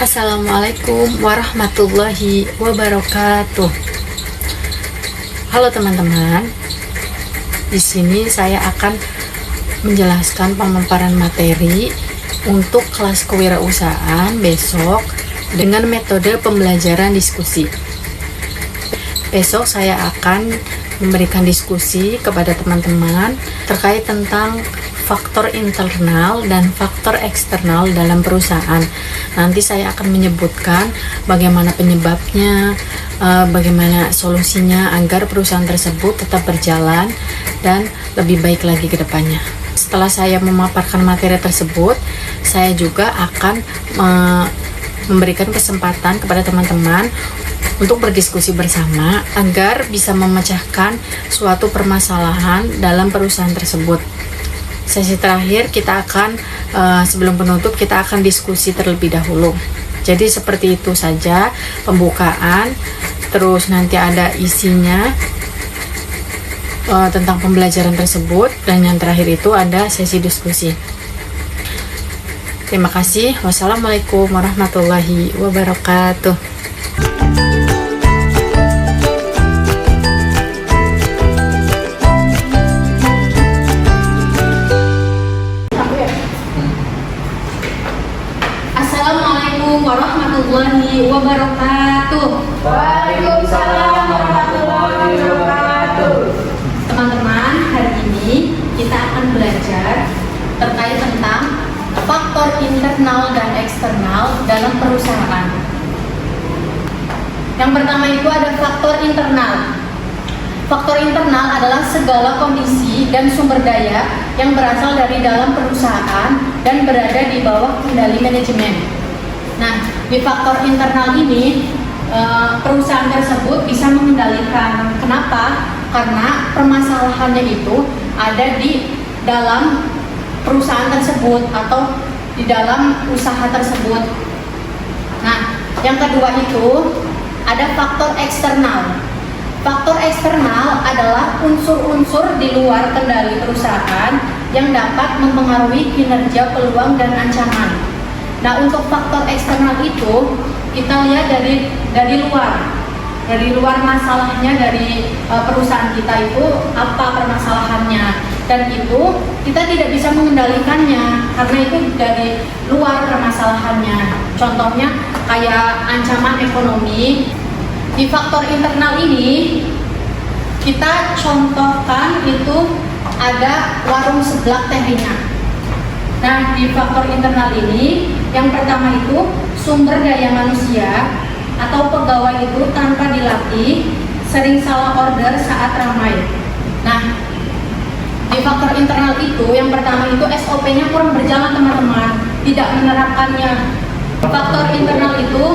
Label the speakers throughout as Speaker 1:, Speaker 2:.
Speaker 1: Assalamualaikum warahmatullahi wabarakatuh. Halo teman-teman. Di sini saya akan menjelaskan pemaparan materi untuk kelas kewirausahaan besok dengan metode pembelajaran diskusi. Besok saya akan memberikan diskusi kepada teman-teman terkait tentang faktor internal dan faktor eksternal dalam perusahaan. Nanti saya akan menyebutkan bagaimana penyebabnya, bagaimana solusinya agar perusahaan tersebut tetap berjalan dan lebih baik lagi ke depannya. Setelah saya memaparkan materi tersebut, saya juga akan memberikan kesempatan kepada teman-teman untuk berdiskusi bersama agar bisa memecahkan suatu permasalahan dalam perusahaan tersebut. Sesi terakhir kita akan sebelum penutup kita akan diskusi terlebih dahulu. Jadi seperti itu saja pembukaan, terus nanti ada isinya tentang pembelajaran tersebut, dan yang terakhir itu ada sesi diskusi. Terima kasih. Wassalamualaikum warahmatullahi wabarakatuh.
Speaker 2: Warahmatullahi wabarakatuh.
Speaker 3: Waalaikumsalam warahmatullahi wabarakatuh.
Speaker 2: Teman-teman, hari ini kita akan belajar terkait tentang faktor internal dan eksternal dalam perusahaan. Yang pertama itu ada faktor internal. Faktor internal adalah segala kondisi dan sumber daya yang berasal dari dalam perusahaan dan berada di bawah kendali manajemen. Nah, di faktor internal ini perusahaan tersebut bisa mengendalikan. Kenapa? Karena permasalahannya itu ada di dalam perusahaan tersebut atau di dalam usaha tersebut. Nah, yang kedua itu ada faktor eksternal. Faktor eksternal adalah unsur-unsur di luar kendali perusahaan yang dapat mempengaruhi kinerja, peluang, dan ancaman. Nah, untuk faktor eksternal itu kita lihat dari luar masalahnya dari perusahaan kita itu apa permasalahannya, dan itu kita tidak bisa mengendalikannya karena itu dari luar permasalahannya. Contohnya kayak ancaman ekonomi. Di faktor internal ini kita contohkan itu ada warung seblak Tehina. Nah, di faktor internal ini, yang pertama itu sumber daya manusia atau pegawai itu tanpa dilatih, sering salah order saat ramai. Nah, di faktor internal itu, yang pertama itu SOP-nya kurang berjalan teman-teman, tidak menerapkannya. Faktor internal itu,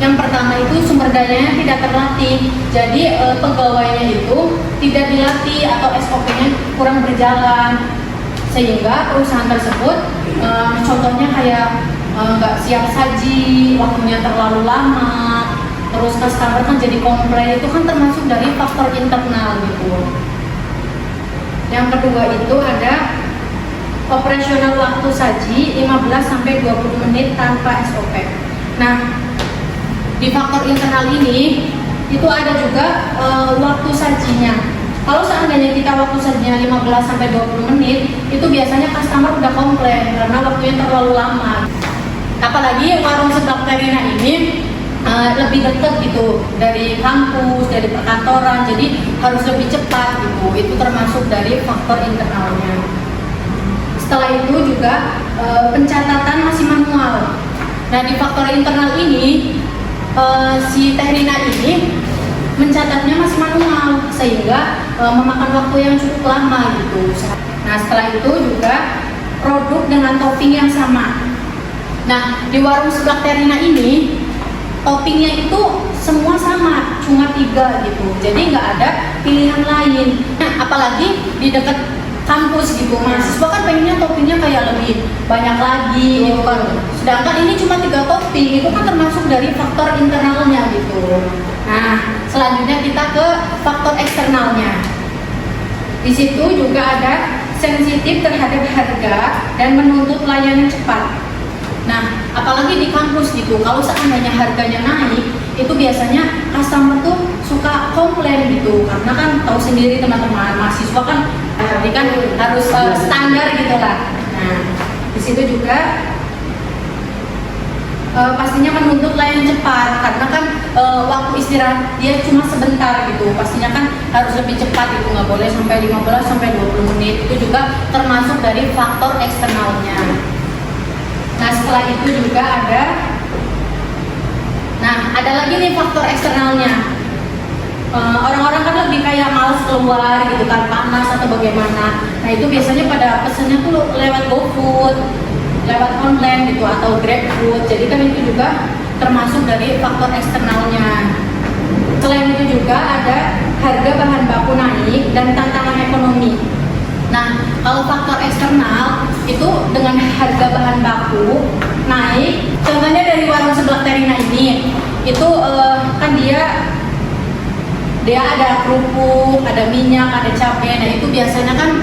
Speaker 2: yang pertama itu sumber dayanya tidak terlatih, jadi pegawainya itu tidak dilatih atau SOP-nya kurang berjalan. Sehingga perusahaan tersebut contohnya kayak nggak siap saji, waktunya terlalu lama, terus customer kan jadi komplain, itu kan termasuk dari faktor internal gitu. Yang kedua itu ada operasional waktu saji 15-20 menit tanpa SOP. Nah, di faktor internal ini itu ada juga waktu sajinya. Kalau seandainya kita waktu sajinya 15-20 menit, itu biasanya customer udah komplain karena waktunya terlalu lama. Apalagi warung seblak Tehina ini lebih dekat gitu dari kampus, dari perkantoran, jadi harus lebih cepat gitu. Itu termasuk dari faktor internalnya. Setelah itu juga pencatatan masih manual. Nah, di faktor internal ini si Tehina ini mencatatnya masih manual sehingga memakan waktu yang cukup lama gitu. Nah, setelah itu juga produk dengan topping yang sama. Nah, di warung seblak Tehina ini toppingnya itu semua sama, cuma 3 gitu. Jadi nggak ada pilihan lain. Nah, apalagi di dekat kampus gitu, mahasiswa kan pengennya toppingnya kayak lebih banyak lagi gitu kan. Sedangkan ini cuma 3 topping, itu kan termasuk dari faktor internalnya gitu. Nah, selanjutnya kita ke faktor eksternalnya. Di situ juga ada sensitif terhadap harga dan menuntut layanan cepat. Nah, apalagi di kampus terus gitu. Kalau seandainya harganya naik, itu biasanya customer tuh suka komplain gitu, karena kan tahu sendiri teman-teman, mahasiswa kan jadi kan harus standar gitu lah. Nah, di situ juga pastinya menuntut layanan cepat, karena kan waktu istirahat dia cuma sebentar gitu. Pastinya kan harus lebih cepat gitu, nggak boleh sampai 15 sampai 20 menit. Itu juga termasuk dari faktor eksternalnya. Nah, setelah itu juga ada lagi nih faktor eksternalnya. Orang-orang kan lebih kayak males keluar gitu kan, panas atau bagaimana. Nah, itu biasanya pada pesannya tuh lewat GoFood, lewat online gitu, atau GrabFood. Jadi kan itu juga termasuk dari faktor eksternalnya. Selain itu juga ada harga bahan baku naik dan tantangan ekonomi. Nah, kalau faktor eksternal itu dengan harga bahan baku naik, contohnya dari warung sebelah Terina ini, itu kan dia ada kerupuk, ada minyak, ada cabai. Nah, itu biasanya kan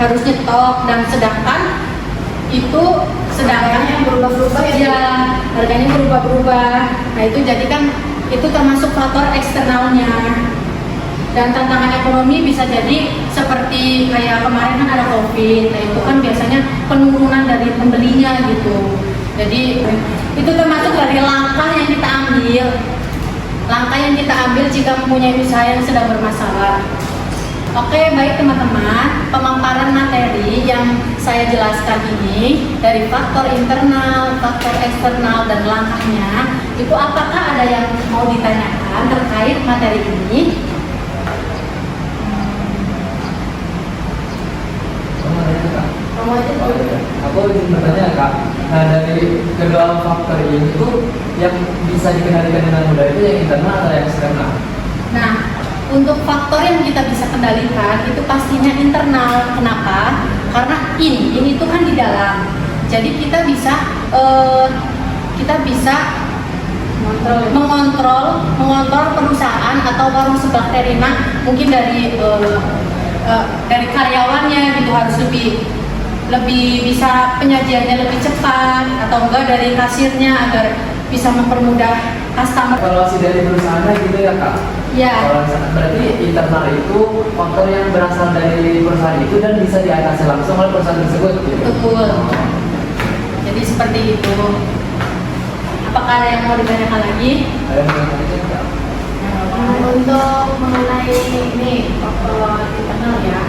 Speaker 2: harus nyetok, dan sedangkan yang berubah-berubah ya, harganya berubah-berubah. Nah, itu jadi kan itu termasuk faktor eksternalnya. Dan tantangan ekonomi bisa jadi seperti kayak kemarin kan ada COVID. Nah, itu kan biasanya penurunan dari pembelinya gitu. Jadi itu termasuk dari langkah yang kita ambil jika mempunyai usaha yang sedang bermasalah. Oke, baik teman-teman, pemaparan materi yang saya jelaskan ini dari faktor internal, faktor eksternal, dan langkahnya, itu apakah ada yang mau ditanyakan terkait materi ini?
Speaker 4: Aku ingin bertanya Kak, nah dari kedua faktor ini tuh yang bisa dikendalikan dengan mudah itu yang internal atau yang eksternal?
Speaker 2: Nah, untuk faktor yang kita bisa kendalikan itu pastinya internal. Kenapa? Karena ini itu kan di dalam. Jadi kita bisa mengontrol perusahaan atau warung sebelah Terina, mungkin dari karyawannya gitu, harus lebih bisa penyajiannya lebih cepat, atau enggak dari kasirnya agar bisa mempermudah customer.
Speaker 4: Evaluasi dari perusahaannya gitu ya Kak?
Speaker 2: Ya.
Speaker 4: Berarti internal itu faktor yang berasal dari perusahaan itu dan bisa diatasi langsung oleh perusahaan tersebut gitu?
Speaker 2: Betul. Jadi seperti itu. Apakah ada yang mau ditanyakan lagi?
Speaker 4: Ada yang mau ditanyakan?
Speaker 3: Untuk mengenai ini faktor internal ya,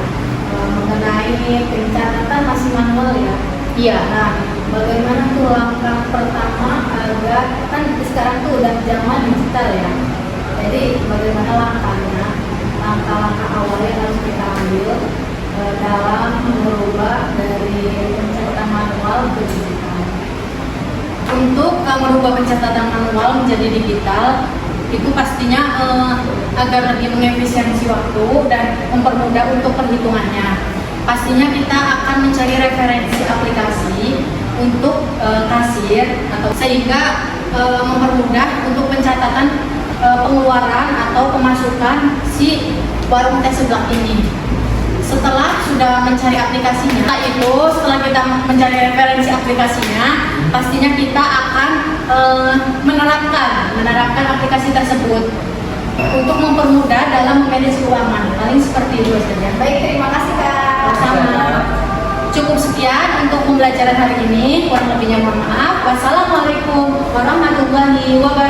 Speaker 3: mengenai pencatatan masih manual ya.
Speaker 2: Iya.
Speaker 3: Nah, bagaimana tuh langkah pertama agar kan sekarang tuh udah zaman digital ya. Jadi bagaimana langkah-langkah awal yang harus kita ambil dalam merubah dari pencatatan manual ke digital.
Speaker 2: Untuk merubah pencatatan manual menjadi digital, itu pastinya agar lebih mengefisiensi waktu dan mempermudah untuk perhitungannya. Pastinya kita akan mencari referensi aplikasi untuk kasir, atau sehingga mempermudah untuk pencatatan pengeluaran atau pemasukan si warung teh sebelah ini. Setelah sudah mencari aplikasinya, setelah kita mencari referensi aplikasinya, pastinya kita akan menerapkan aplikasi tersebut untuk mempermudah dalam memanage keuangan. Paling seperti itu saja.
Speaker 3: Baik, terima kasih Kak.
Speaker 2: Sama. Cukup sekian untuk pembelajaran hari ini. Kurang lebihnya mohon maaf. Wassalamualaikum warahmatullahi wabarakatuh.